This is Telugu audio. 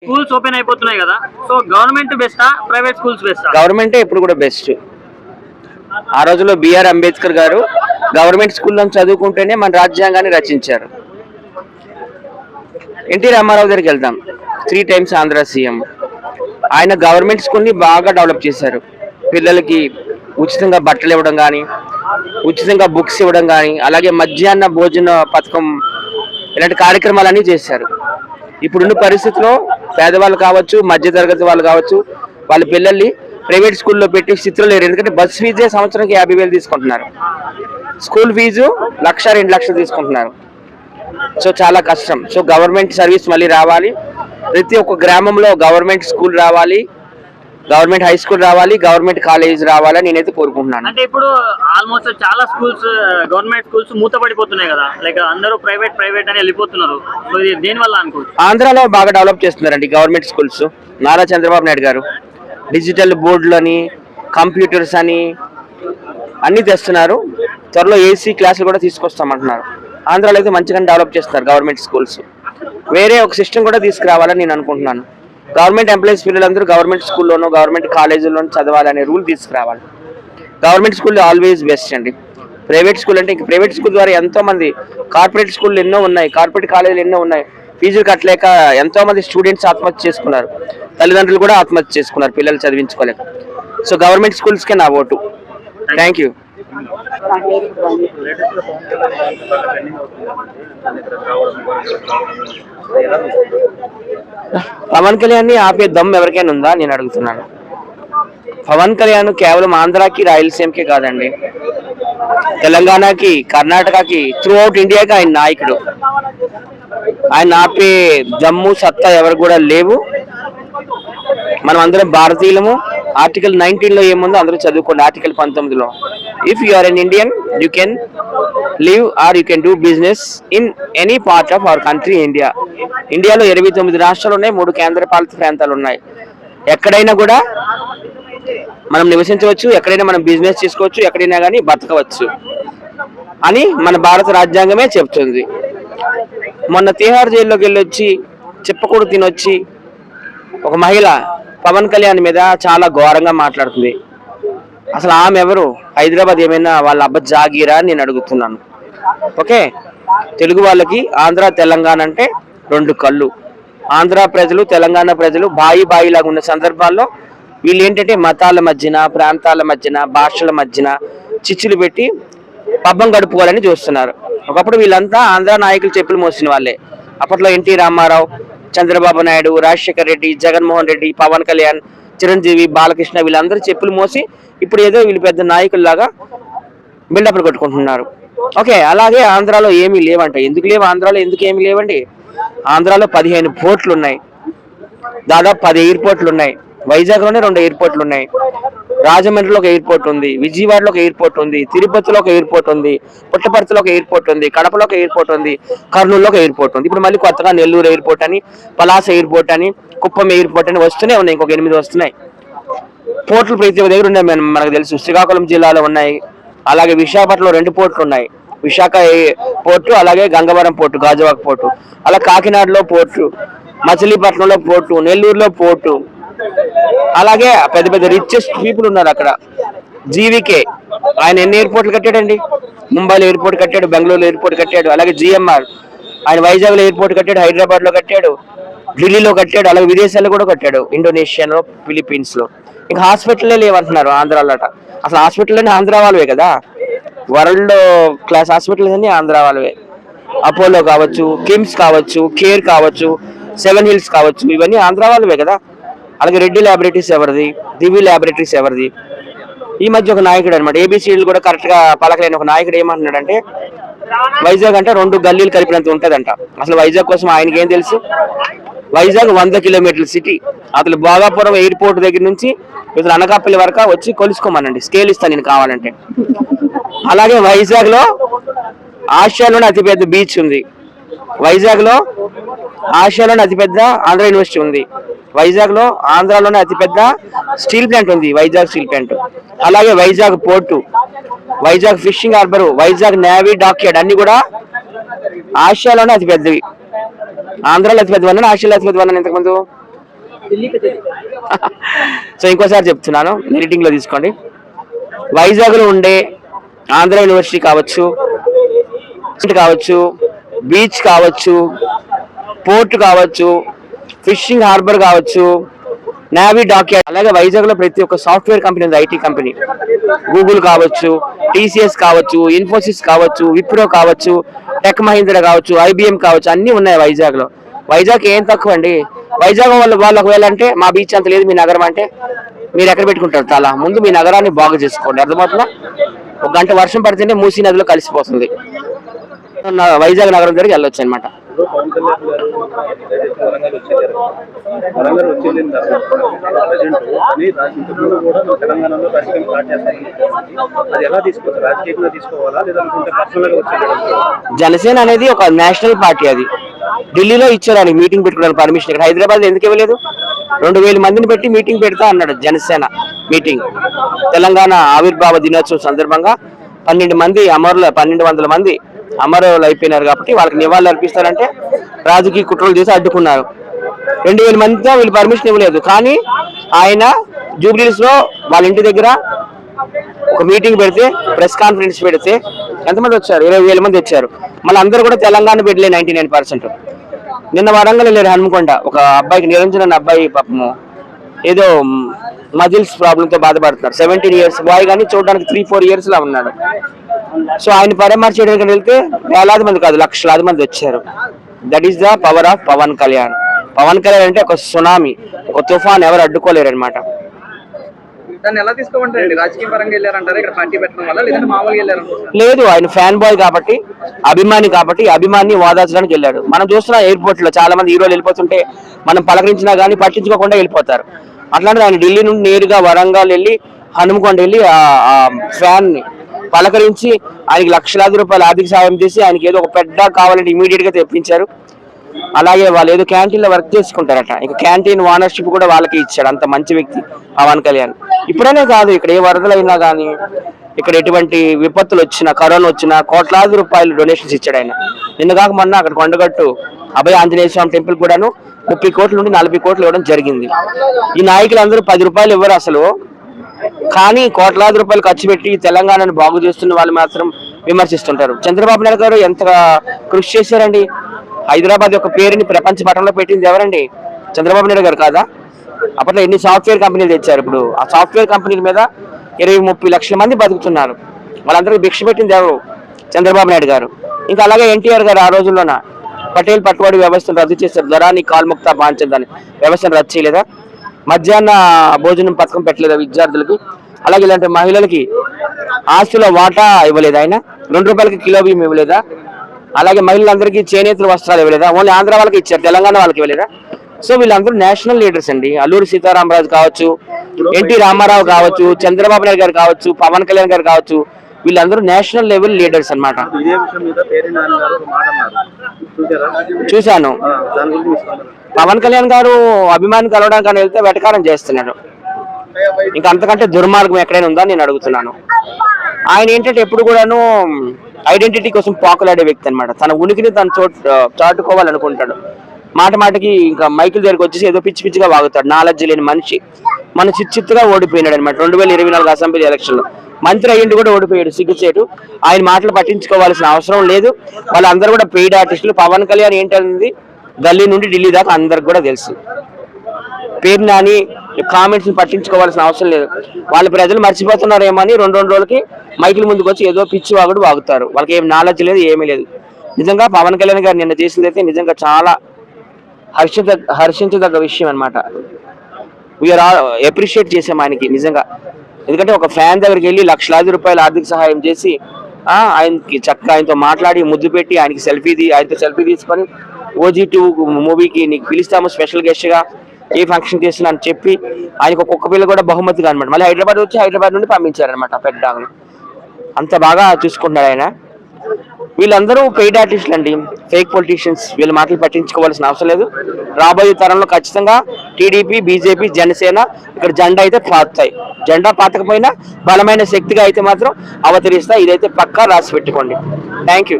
స్కూల్స్ ఓపెన్ అయిపోతున్నాయి కదా, సో గవర్నమెంట్ బెస్టా ప్రైవేట్ స్కూల్స్ బెస్టా? గవర్నమెంటే ఎప్పుడు కూడా బెస్ట్. ఆ రోజుల్లో బిఆర్ అంబేద్కర్ గారు గవర్నమెంట్ స్కూల్లో చదువుకుంటేనే మన రాజ్యాంగాన్ని రచించారు. ఎన్టీ రామారావు దగ్గరికి వెళ్దాం, 3 times ఆంధ్ర సీఎం. ఆయన గవర్నమెంట్ స్కూల్ని బాగా డెవలప్ చేశారు. పిల్లలకి ఉచితంగా బట్టలు ఇవ్వడం కానీ, ఉచితంగా బుక్స్ ఇవ్వడం కానీ, అలాగే మధ్యాహ్న భోజన పథకం, ఇలాంటి కార్యక్రమాలన్నీ చేశారు. ఇప్పుడున్న పరిస్థితిలో పేదవాళ్ళు కావచ్చు, మధ్యతరగతి వాళ్ళు కావచ్చు, వాళ్ళ పిల్లల్ని ప్రైవేట్ స్కూల్లో పెట్టి స్థితిలో లేరు. ఎందుకంటే బస్ ఫీజే సంవత్సరానికి 50,000 తీసుకుంటున్నారు, స్కూల్ ఫీజు 1,00,000 2 లక్షలు తీసుకుంటున్నారు. సో చాలా కష్టం. సో గవర్నమెంట్ సర్వీస్ మళ్ళీ రావాలి, ప్రతి ఒక్క గ్రామంలో గవర్నమెంట్ స్కూల్ రావాలి, గవర్నమెంట్ హై స్కూల్ రావాలి, గవర్నమెంట్ కాలేజ్ రావాలని నేనైతే కోరుకుంటున్నాను. అంటే ఇప్పుడు ఆల్మోస్ట్ చాలా స్కూల్స్ గవర్నమెంట్ స్కూల్స్ మూతపడిపోతున్నాయి కదా, లైక్ అందరూ ప్రైవేట్ అని వెళ్ళిపోతున్నారు. సో ఇది దేనివల్ల అనుకోవచ్చు? ఆంధ్రాలో బాగా డెవలప్ చేస్తున్నారండి గవర్నమెంట్ స్కూల్స్. నారా చంద్రబాబు నాయుడు గారు డిజిటల్ బోర్డులు అని, కంప్యూటర్స్ అని అన్నీ తెస్తున్నారు. త్వరలో ఏసీ క్లాసులు కూడా తీసుకొస్తామంటున్నారు. ఆంధ్రాలో అయితే మంచిగానే డెవలప్ చేస్తున్నారు గవర్నమెంట్ స్కూల్స్. వేరే ఒక సిస్టమ్ కూడా తీసుకురావాలని నేను అనుకుంటున్నాను. గవర్నమెంట్ ఎంప్లాయీస్ పిల్లలందరూ గవర్నమెంట్ స్కూల్లోనూ గవర్నమెంట్ కాలేజీల్లోనూ చదవాలనే రూల్ తీసుకురావాలి. గవర్నమెంట్ స్కూల్ ఆల్వేస్ బెస్ట్ అండి. ప్రైవేట్ స్కూల్ అంటే ఇంక ప్రైవేట్ స్కూల్ ద్వారా ఎంతోమంది, కార్పొరేట్ స్కూళ్ళు ఎన్నో ఉన్నాయి, కార్పొరేట్ కాలేజీలు ఎన్నో ఉన్నాయి, ఫీజులు కట్టలేక ఎంతోమంది స్టూడెంట్స్ ఆత్మహత్య చేసుకున్నారు, తల్లిదండ్రులు కూడా ఆత్మహత్య చేసుకున్నారు పిల్లలు చదివించుకోలేక. సో గవర్నమెంట్ స్కూల్స్కే నా ఓటు. Thank you. పవన్ కళ్యాణ్ ని ఆపే దమ్ ఎవరికైనా ఉందా నేను అడుగుతున్నాను. పవన్ కళ్యాణ్ కేవలం ఆంధ్రాకి రాయలసీమకే కాదండి, తెలంగాణకి, కర్ణాటకకి, త్రూ అవుట్ ఇండియాకి ఆయన నాయకుడు. ఆయన ఆపే దమ్ము సత్తా ఎవరు కూడా లేవు. మనం అందరం భారతీయులము. ఆర్టికల్ 19లో ఏముందో అందరూ చదువుకోండి. ఆర్టికల్ 19లో if you are an Indian you can live or you can do business in any part of our country India. ఇండియాలో 29 రాష్ట్రాలు ఉన్నాయి, 3 కేంద్రపాలిత ప్రాంతాలు ఉన్నాయి. ఎక్కడైనా కూడా మనం నివసించవచ్చు, ఎక్కడైనా మనం బిజినెస్ చేసుకోవచ్చు, ఎక్కడైనా కానీ బతకవచ్చు అని మన భారత రాజ్యాంగమే చెప్తుంది. మొన్న తిహార్ జైల్లోకి వెళ్ళొచ్చి చెప్పకూడదు తినొచ్చి ఒక మహిళ పవన్ కళ్యాణ్ మీద చాలా ఘోరంగా మాట్లాడుతుంది. అసలు ఆమె ఎవరు? హైదరాబాద్ ఏమైనా వాళ్ళ అబ్బ జాగీరా అని నేను అడుగుతున్నాను. ఓకే, తెలుగు వాళ్ళకి ఆంధ్ర తెలంగాణ అంటే 2 కళ్ళు. ఆంధ్ర ప్రజలు, తెలంగాణ ప్రజలు బాయి లాగా ఉన్న సందర్భాల్లో వీళ్ళు ఏంటంటే మతాల మధ్యన, ప్రాంతాల మధ్యన, భాషల మధ్యన చిచ్చులు పెట్టి పబ్బం గడుపుకోవాలని చూస్తున్నారు. ఒకప్పుడు వీళ్ళంతా ఆంధ్ర నాయకులు చెప్పులు మోసిన వాళ్ళే. అప్పట్లో ఎన్టీ రామారావు, చంద్రబాబు నాయుడు, రాజశేఖర్ రెడ్డి, జగన్మోహన్ రెడ్డి, పవన్ కళ్యాణ్, చిరంజీవి, బాలకృష్ణ వీళ్ళందరూ చెప్పులు మోసి ఇప్పుడు ఏదో వీళ్ళు పెద్ద నాయకుల్లాగా బిల్డప్లు కొట్టుకుంటున్నారు. ఓకే, అలాగే ఆంధ్రాలో ఏమీ లేవంట. ఎందుకు లేవు ఆంధ్రాలో? ఎందుకు ఏమీ లేవండి? ఆంధ్రాలో 15 పోర్ట్లు ఉన్నాయి, దాదాపు 10 ఎయిర్పోర్ట్లు ఉన్నాయి. వైజాగ్లోనే 2 ఎయిర్పోర్ట్లు ఉన్నాయి, రాజమండ్రిలో ఒక ఎయిర్పోర్ట్ ఉంది, విజయవాడలో ఒక ఎయిర్పోర్ట్ ఉంది, తిరుపతిలో ఒక ఎయిర్పోర్ట్ ఉంది, పుట్టపర్తిలో ఒక ఎయిర్పోర్ట్ ఉంది, కడపలో ఒక ఎయిర్పోర్ట్ ఉంది, కర్నూలులో ఒక ఎయిర్పోర్ట్ ఉంది. ఇప్పుడు మళ్ళీ కొత్తగా నెల్లూరు ఎయిర్పోర్ట్ అని, పలాస ఎయిర్పోర్ట్ అని, కుప్పం ఎయిర్పోర్ట్ అని వస్తూనే ఉన్నాయి. ఇంకొక 8 వస్తున్నాయి. పోర్టులు ప్రతి ఒక్క దగ్గర ఉన్నాయి, మనకు తెలుసు. శ్రీకాకుళం జిల్లాలో ఉన్నాయి, అలాగే విశాఖపట్నంలో 2 పోర్టులు ఉన్నాయి, విశాఖ పోర్టు, అలాగే గంగవరం పోర్టు, గాజువాక పోర్టు, అలా కాకినాడలో పోర్టు, మచిలీపట్నంలో పోర్టు, నెల్లూరులో పోర్టు, అలాగే పెద్ద పెద్ద రిచెస్ట్ పీపుల్ ఉన్నారు అక్కడ. జీవీకే ఆయన ఎన్ని ఎయిర్పోర్ట్లు కట్టాడండి? ముంబైలో ఎయిర్పోర్ట్ కట్టాడు, బెంగళూరులో ఎయిర్పోర్ట్ కట్టాడు, అలాగే జిఎంఆర్ ఆయన వైజాగ్లో ఎయిర్పోర్ట్ కట్టాడు, హైదరాబాద్లో కట్టాడు, ఢిల్లీలో కట్టాడు, అలాగే విదేశాల్లో కూడా కట్టాడు, ఇండోనేషియాలో, ఫిలిప్పీన్స్లో. ఇంకా హాస్పిటల్లే లేవంటున్నారు ఆంధ్రాలో. అసలు హాస్పిటల్ ఆంధ్ర వాళ్ళవే కదా, వరల్డ్ క్లాస్ హాస్పిటల్స్ అన్ని ఆంధ్ర వాళ్ళవే. అపోలో కావచ్చు, కిమ్స్ కావచ్చు, కేర్ కావచ్చు, 7 హిల్స్ కావచ్చు, ఇవన్నీ ఆంధ్ర వాళ్ళవే కదా. అలాగే రెడ్డి ల్యాబొరేటరీస్ ఎవరిది? దివి ల్యాబొరేటరీస్ ఎవరిది? ఈ మధ్య ఒక నాయకుడు అనమాట, ఏబిసిడీలు కూడా కరెక్ట్గా పలకలేని ఒక నాయకుడు ఏమంటున్నాడంటే వైజాగ్ అంటే 2 గల్లీలు కలిపినంత ఉంటుందంట. అసలు వైజాగ్ కోసం ఆయనకి ఏం తెలుసు? వైజాగ్ 100 కిలోమీటర్ల సిటీ. అసలు భోగాపురం ఎయిర్పోర్ట్ దగ్గర నుంచి ఇతను అనకాపల్లి వరకు వచ్చి కొలుసుకోమనండి, స్కేల్ ఇస్తాను నేను కావాలంటే. అలాగే వైజాగ్లో ఆసియాలోనే అతిపెద్ద బీచ్ ఉంది, వైజాగ్లో ఆసియాలోనే అతిపెద్ద ఆంధ్ర యూనివర్సిటీ ఉంది, వైజాగ్లో ఆంధ్రాలోనే అతిపెద్ద స్టీల్ ప్లాంట్ ఉంది, వైజాగ్ స్టీల్ ప్లాంట్. అలాగే Vizag port, Vizag fishing harbour, Vizag navy dockyard అన్ని కూడా ఆసియాలోనే అతిపెద్దవి. ఆంధ్రాలో అతిపెద్ద వన్, ఆసియాలో అతిపెద్ద వన్ ఇంతకుముందు సో ఇంకోసారి చెప్తున్నాను, ఎడిటింగ్ లో తీసుకోండి. వైజాగ్ లో ఉండే ఆంధ్ర యూనివర్సిటీ కావచ్చు, బీచ్ కావచ్చు, పోర్ట్ కావచ్చు, ఫిషింగ్ హార్బర్ కావచ్చు, నేవీ డాక్యార్డ్, అలాగే వైజాగ్ లో ప్రతి ఒక్క సాఫ్ట్వేర్ కంపెనీ ఉంది, ఐటీ కంపెనీ, గూగుల్ కావచ్చు, టీసీఎస్ కావచ్చు, ఇన్ఫోసిస్ కావచ్చు, విప్రో కావచ్చు, టెక్ మహీంద్రా కావచ్చు, ఐబిఎం కావచ్చు, అన్ని ఉన్నాయి వైజాగ్ లో. వైజాగ్ ఏం తక్కువ అండి. వైజాగ్ వాళ్ళు ఒకవేళ అంటే మా బీచ్ అంత లేదు మీ నగరం అంటే మీరు ఎక్కడ పెట్టుకుంటారు తల? ముందు మీ నగరాన్ని బాగు చేసుకోండి, అర్థమవుతుందా? ఒక గంట వర్షం పడితేనే మూసీ నదిలో కలిసిపోతుంది. వైజాగ్ నగరం దగ్గరికి వెళ్ళొచ్చు అనమాట. జనసేన అనేది ఒక నేషనల్ పార్టీ, అది ఢిల్లీలో ఇచ్చారు ఆయన మీటింగ్ పెట్టుకోవడానికి పర్మిషన్. ఇక్కడ హైదరాబాద్ ఎందుకు ఇవ్వలేదు? 2000 మందిని పెట్టి మీటింగ్ పెడతా అన్నాడు జనసేన మీటింగ్. తెలంగాణ ఆవిర్భావ దినోత్సవం సందర్భంగా 1200 మంది అమరులు అయిపోయినారు కాబట్టి వాళ్ళకి నివాళులు అర్పిస్తారంటే రాజకీయ కుట్రలు చేసి అడ్డుకున్నారు. 2000 మందితో వీళ్ళు పర్మిషన్ ఇవ్వలేదు. కానీ ఆయన జూబ్లీస్ లో వాళ్ళ ఇంటి దగ్గర ఒక మీటింగ్ పెడితే, ప్రెస్ కాన్ఫరెన్స్ పెడితే ఎంతమంది వచ్చారు? 20,000 మంది వచ్చారు. మళ్ళీ అందరూ కూడా తెలంగాణ బిడ్డలే 99%. నిన్న వరంగల్ వెళ్ళారు హనుమకొండ, ఒక అబ్బాయికి, నిరంజన్ అనే అబ్బాయి పాపము ఏదో మజిల్స్ ప్రాబ్లంతో బాధపడుతున్నారు. 17 years బాయ్, కానీ చూడడానికి 3-4 years లా ఉన్నాడు. సో ఆయన పరామర్శించడానికి వెళ్తే వేలాది మంది కాదు, లక్షలాది మంది వచ్చారు. That is the power of Pawan Kalyan. Pawan Kalyan అంటే ఒక సునామీ, ఒక తుఫాన్, ఎవరు అడ్డుకోలేరు అనమాట. లేదు, ఆయన ఫ్యాన్ బాయ్ కాబట్టి, అభిమాని కాబట్టి, అభిమాని ఓదార్చడానికి వెళ్ళాడు. మనం చూస్తున్నాం ఎయిర్పోర్ట్ లో చాలా మంది హీరోలు వెళ్ళిపోతుంటే మనం పలకరించినా కానీ పట్టించుకోకుండా వెళ్ళిపోతారు. అట్లాంటిది ఆయన ఢిల్లీ నుండి నేరుగా వరంగల్ వెళ్ళి, హనుమకొండ వెళ్ళి ఆ ఫ్యాన్ ని పలకరించి ఆయనకి లక్షలాది రూపాయలు ఆర్థిక సాయం చేసి ఆయనకి ఏదో ఒక పెద్ద కావాలంటే ఇమీడియట్ గా తెప్పించారు. అలాగే వాళ్ళు ఏదో క్యాంటీన్ లో వర్క్ చేసుకుంటారట, ఇక క్యాంటీన్ ఓనర్షిప్ కూడా వాళ్ళకి ఇచ్చాడు. అంత మంచి వ్యక్తి పవన్ కళ్యాణ్. ఇప్పుడనే కాదు, ఇక్కడ ఏ వరదలైనా కానీ, ఇక్కడ ఎటువంటి విపత్తులు వచ్చినా, కరోనా వచ్చినా కోట్లాది రూపాయలు డొనేషన్స్ ఇచ్చాడు ఆయన. నిన్న కాక మొన్న అక్కడ కొండగట్టు అభయ ఆంజనేయ స్వామి టెంపుల్ కూడాను 30 కోట్ల నుండి 40 కోట్లు ఇవ్వడం జరిగింది. ఈ నాయకులందరూ 10 రూపాయలు ఇవ్వరు అసలు, కానీ కోట్లాది రూపాయలు ఖర్చు పెట్టి తెలంగాణను బాగు చేస్తున్న వాళ్ళు మాత్రం విమర్శిస్తుంటారు. చంద్రబాబు నాయుడు గారు ఎంత కృషి చేశారండి. హైదరాబాద్ యొక్క పేరుని ప్రపంచ పటంలో పెట్టింది ఎవరండి? చంద్రబాబు నాయుడు గారు కాదా? అప్పట్లో ఎన్ని సాఫ్ట్వేర్ కంపెనీలు తెచ్చారు. ఇప్పుడు ఆ సాఫ్ట్వేర్ కంపెనీల మీద 20-30 లక్షల మంది బతుకుతున్నారు. వాళ్ళందరికీ భిక్ష పెట్టింది ఎవరు? చంద్రబాబు నాయుడు గారు. ఇంకా అలాగే ఎన్టీఆర్ గారు ఆ రోజుల్లోన పటేల్ పట్టుబడి వ్యవస్థను రద్దు చేశారు. ధరాని కాల్ముక్త బాంచదని వ్యవస్థను రద్దు చేయలేదా? మధ్యాహ్న భోజనం పథకం పెట్టలేదా విద్యార్థులకి? అలాగే ఇలాంటి మహిళలకి ఆస్తుల వాటా ఇవ్వలేదా ఆయన? 2 రూపాయలకి కిలో బియ్యం ఇవ్వలేదా? అలాగే మహిళలందరికీ చేనేతల వస్త్రాలు ఇవ్వలేదా? ఓన్లీ ఆంధ్ర వాళ్ళకి ఇచ్చారు, తెలంగాణ వాళ్ళకి ఇవ్వలేదా? సో వీళ్ళందరూ నేషనల్ లీడర్స్ అండి. అల్లూరి సీతారామరాజు కావచ్చు, ఎన్టీ రామారావు కావచ్చు, చంద్రబాబు నాయుడు గారు కావచ్చు, పవన్ కళ్యాణ్ గారు కావచ్చు, వీళ్ళందరూ నేషనల్ లెవెల్ లీడర్స్ అన్నమాట. చూశాను. పవన్ కళ్యాణ్ గారు అభిమాని కలవడానికి వెళ్తే వెటకారం చేస్తున్నాడు. ఇంకా అంతకంటే దుర్మార్గం ఎక్కడైనా ఉందా నేను అడుగుతున్నాను. ఆయన ఏంటంటే ఎప్పుడు కూడాను ఐడెంటిటీ కోసం పాకులాడే వ్యక్తి అనమాట. తన ఉనికిని తను చాటుకోవాలనుకుంటాడు. మాటకి ఇంకా మైకుల దగ్గరికి వచ్చేసి ఏదో పిచ్చి పిచ్చిగా వాగుతాడు. నాలెడ్జ్ లేని మనిషి. మన చిత్తుగా ఓడిపోయినాడు అనమాట 2024 అసెంబ్లీ ఎలక్షన్ లో. మంత్రి అయ్యిండు కూడా ఓడిపోయాడు, సిగ్గుచేటు. ఆయన మాటలు పట్టించుకోవాల్సిన అవసరం లేదు. వాళ్ళందరూ కూడా పెయిడ్ ఆర్టిస్టులు. పవన్ కళ్యాణ్ ఏంటనేది గల్లీ నుండి ఢిల్లీ దాకా అందరికి కూడా తెలుసు. పేరు నాని కామెంట్స్ పట్టించుకోవాల్సిన అవసరం లేదు. వాళ్ళ ప్రజలు మర్చిపోతున్నారేమో అని 2 రోజులకి మైకుల ముందుకు వచ్చి ఏదో పిచ్చి వాగుడు వాగుతారు. వాళ్ళకి ఏం నాలెడ్జ్ లేదు, ఏమీ లేదు. నిజంగా పవన్ కళ్యాణ్ గారు నిన్న చేసిందైతే నిజంగా చాలా హర్షించదగ్గ విషయం అనమాట. వీఆర్ అప్రిషియేట్ చేసాం ఆయనకి నిజంగా. ఎందుకంటే ఒక ఫ్యాన్ దగ్గరికి వెళ్ళి లక్షలాది రూపాయలు ఆర్థిక సహాయం చేసి ఆయనకి చక్కగా ఆయనతో మాట్లాడి ముద్దు పెట్టి ఆయనతో సెల్ఫీ తీసుకొని OG2 మూవీకి నీకు పిలుస్తాము స్పెషల్ గెస్ట్ గా, ఏ ఫంక్షన్ చేస్తున్నా అని చెప్పి ఆయనకు ఒక్కొక్క పిల్ల కూడా బహుమతిగా అనమాట. మళ్ళీ హైదరాబాద్ నుండి పంపించారనమాట పెద్ద. అంత బాగా చూసుకుంటున్నాడు ఆయన. వీళ్ళందరూ పెయిడ్ ఆర్టిస్టులు అండి, ఫేక్ పొలిటీషియన్స్. వీళ్ళ మాటలు పట్టించుకోవాల్సిన అవసరం లేదు. రాబోయే తరంలో ఖచ్చితంగా టీడీపీ, బీజేపీ, జనసేన ఇక్కడ జెండా అయితే పాతుతాయి. జెండా పాతకపోయినా బలమైన శక్తిగా అయితే మాత్రం అవతరిస్తాయి. ఇదైతే పక్కా రాసి పెట్టుకోండి. Thank you.